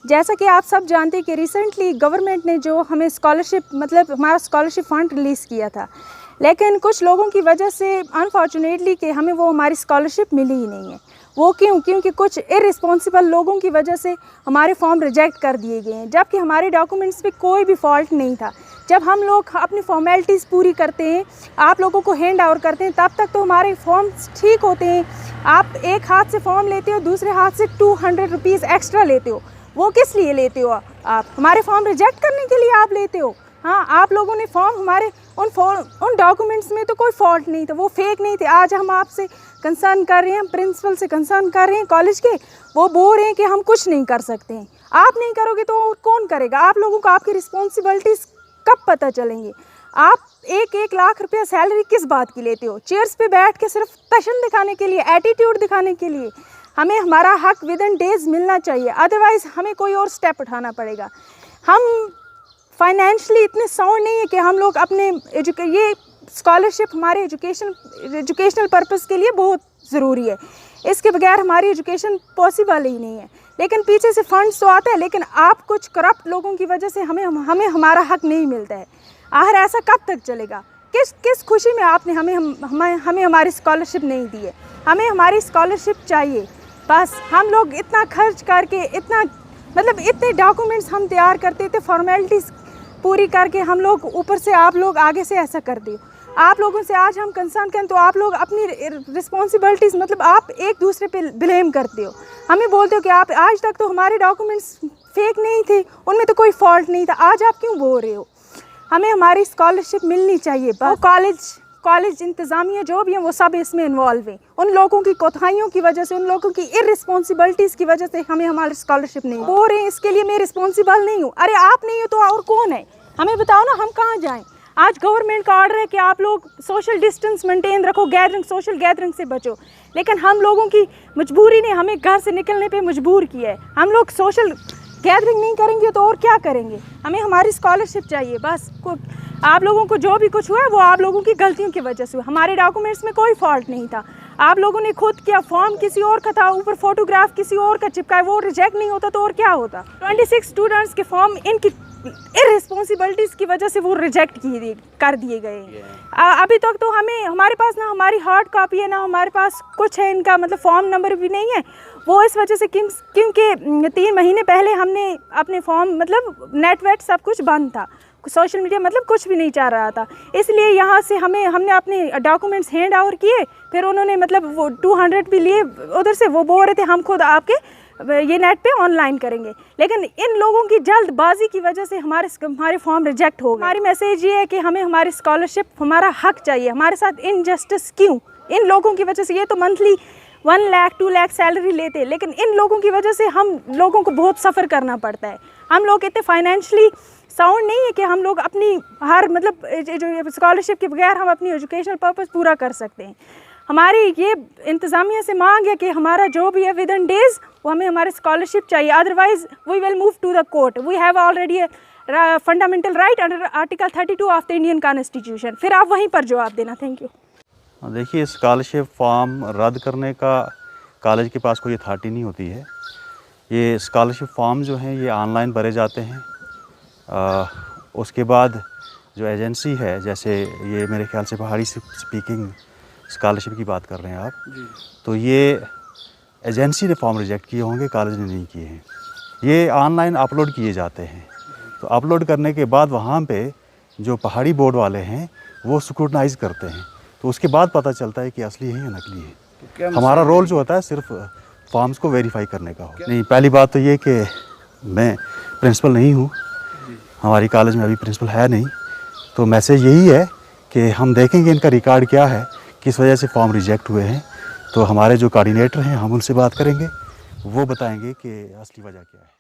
जैसा कि आप सब जानते हैं कि रिसेंटली गवर्नमेंट ने जो हमें स्कॉलरशिप मतलब हमारा स्कॉलरशिप फ़ंड रिलीज़ किया था, लेकिन कुछ लोगों की वजह से अनफॉर्चुनेटली कि हमें वो हमारी स्कॉलरशिप मिली ही नहीं है। वो क्यों? क्योंकि कुछ इर्रिस्पॉन्सिबल लोगों की वजह से हमारे फॉर्म रिजेक्ट कर दिए गए हैं, जबकि हमारे डॉक्यूमेंट्स पे कोई भी फॉल्ट नहीं था। जब हम लोग अपनी फॉर्मेलिटीज़ पूरी करते हैं, आप लोगों को हैंड ओवर करते हैं, तब तक तो हमारे फॉर्म्स ठीक होते हैं। आप एक हाथ से फॉर्म लेते हो, दूसरे हाथ से 200 रुपीज़ एक्स्ट्रा लेते हो। वो किस लिए लेते हो? आप हमारे फॉर्म रिजेक्ट करने के लिए आप लेते हो। हाँ, आप लोगों ने फॉर्म हमारे उन डॉक्यूमेंट्स में तो कोई फॉल्ट नहीं था, वो फेक नहीं थे। आज हम आपसे कंसर्न कर रहे हैं, प्रिंसिपल से कंसर्न कर रहे हैं कॉलेज के, वो बोल रहे हैं कि हम कुछ नहीं कर सकते हैं। आप नहीं करोगे तो और कौन करेगा? आप लोगों को आपकी रिस्पॉन्सिबिलिटीज़ कब पता चलेंगी? आप 1-1 लाख रुपया सैलरी किस बात की लेते हो? चेयर्स पे बैठ के सिर्फ टशन दिखाने के लिए, एटीट्यूड दिखाने के लिए। हमें हमारा हक विद इन डेज मिलना चाहिए, अदरवाइज़ हमें कोई और स्टेप उठाना पड़ेगा। हम फाइनेंशियली इतने साउंड नहीं है कि हम लोग अपने ये स्कॉलरशिप हमारे एजुकेशनल पर्पस के लिए बहुत ज़रूरी है। इसके बगैर हमारी एजुकेशन पॉसिबल ही नहीं है। लेकिन पीछे से फंड्स तो आते हैं, लेकिन आप कुछ करप्ट लोगों की वजह से हमें हमारा हक नहीं मिलता है। आखिर ऐसा कब तक चलेगा? किस खुशी में आपने हमें हमारी स्कॉलरशिप नहीं दी है? हमें हमारी स्कॉलरशिप चाहिए। बस हम लोग इतना खर्च करके इतने डॉक्यूमेंट्स हम तैयार करते थे, फॉर्मेलिटीज़ पूरी करके हम लोग ऊपर से आप लोग आगे से ऐसा कर दिए। आप लोगों से आज हम कंसर्न करें तो आप लोग अपनी रिस्पॉन्सिबिलिटीज़ आप एक दूसरे पे ब्लेम करते हो। हमें बोलते हो कि आप आज तक तो हमारे डॉक्यूमेंट्स फेक नहीं थे, उनमें तो कोई फॉल्ट नहीं था, आज आप क्यों बोल रहे हो? हमें हमारी स्कॉलरशिप मिलनी चाहिए। बस कॉलेज इंतज़ामिया जो भी हैं वो सब इसमें इन्वॉल्व हैं। उन लोगों की कोताहियों की वजह से, उन लोगों की इर्रिस्पॉन्सिबिलिटीज़ की वजह से हमें हमारी स्कॉलरशिप नहीं बोल रहे हैं। इसके लिए मैं रिस्पॉन्सिबल नहीं हूँ। अरे आप नहीं हो तो और कौन है? हमें बताओ ना, हम कहाँ जाएं? आज गवर्नमेंट का ऑर्डर है कि आप लोग सोशल डिस्टेंस मेंटेन रखो, सोशल गैदरिंग से बचो, लेकिन हम लोगों की मजबूरी ने हमें घर से निकलने पे मजबूर किया है। हम लोग सोशल गैदरिंग नहीं करेंगे तो और क्या करेंगे? हमें हमारी स्कॉलरशिप चाहिए। बस आप लोगों को जो भी कुछ हुआ है वो आप लोगों की गलतियों की वजह से हुआ। हमारे डॉक्यूमेंट्स में कोई फॉल्ट नहीं था। आप लोगों ने खुद किया, फॉर्म किसी और का था, ऊपर फोटोग्राफ किसी और का चिपका है, वो रिजेक्ट नहीं होता तो और क्या होता? 26 स्टूडेंट्स के फॉर्म इनकी इर्रिस्पॉन्सिबिलिटीज़ की वजह से वो रिजेक्ट कर दिए गए। अभी तक तो हमारे पास ना हमारी हार्ड कॉपी है, ना हमारे पास कुछ है इनका, फॉर्म नंबर भी नहीं है। वो इस वजह से क्योंकि 3 महीने पहले हमने अपने फॉर्म नेट वेट सब कुछ बंद था, सोशल मीडिया कुछ भी नहीं चल रहा था, इसलिए यहाँ से हमने अपने डॉक्यूमेंट्स हैंड ओवर किए। फिर उन्होंने वो 200 भी लिए उधर से। वो बोल रहे थे हम खुद आपके ये नेट पे ऑनलाइन करेंगे, लेकिन इन लोगों की जल्दबाजी की वजह से हमारे फॉर्म रिजेक्ट हो गए। हमारी मैसेज ये है कि हमें हमारी स्कॉलरशिप, हमारा हक चाहिए। हमारे साथ इनजस्टिस क्यों? इन लोगों की वजह से। ये तो मंथली 1 लाख 2 लाख सैलरी लेते हैं, लेकिन इन लोगों की वजह से हम लोगों को बहुत सफ़र करना पड़ता है। हम लोग इतने फाइनेंशियली साउंड नहीं है कि हम लोग अपनी हर जो स्कॉलरशिप के बगैर हम अपनी एजुकेशनल पर्पस पूरा कर सकते हैं। हमारी ये इंतज़ामिया से मांग है कि हमारा जो भी है विद इन डेज़ वो हमें हमारी स्कॉलरशिप चाहिए, otherwise we will move to the court. We have already fundamental right under article 32 of the Indian constitution. फिर आप वहीं पर जवाब देना। Thank you. देखिए, स्कॉलरशिप फॉर्म रद्द करने का कॉलेज के पास कोई अथॉरिटी नहीं होती है। ये स्कॉलरशिप फॉर्म जो हैं ये ऑनलाइन भरे जाते हैं। उसके बाद जो एजेंसी है, जैसे ये मेरे ख्याल से पहाड़ी स्पीकिंग स्कॉलरशिप की बात कर रहे हैं आप, तो ये एजेंसी ने फॉर्म रिजेक्ट किए होंगे, कॉलेज ने नहीं किए हैं। ये ऑनलाइन अपलोड किए जाते हैं, तो अपलोड करने के बाद वहाँ पे जो पहाड़ी बोर्ड वाले हैं वो स्क्रूटनाइज करते हैं, तो उसके बाद पता चलता है कि असली है या नकली है। तो हमारा रोल जो होता है सिर्फ फॉर्म्स को वेरीफाई करने का हो। नहीं, पहली बात तो ये कि मैं प्रिंसिपल नहीं हूँ, हमारी कॉलेज में अभी प्रिंसिपल है नहीं, तो मैसेज यही है कि हम देखेंगे इनका रिकॉर्ड क्या है, किस वजह से फॉर्म रिजेक्ट हुए हैं। तो हमारे जो कोऑर्डिनेटर हैं हम उनसे बात करेंगे, वो बताएंगे कि असली वजह क्या है।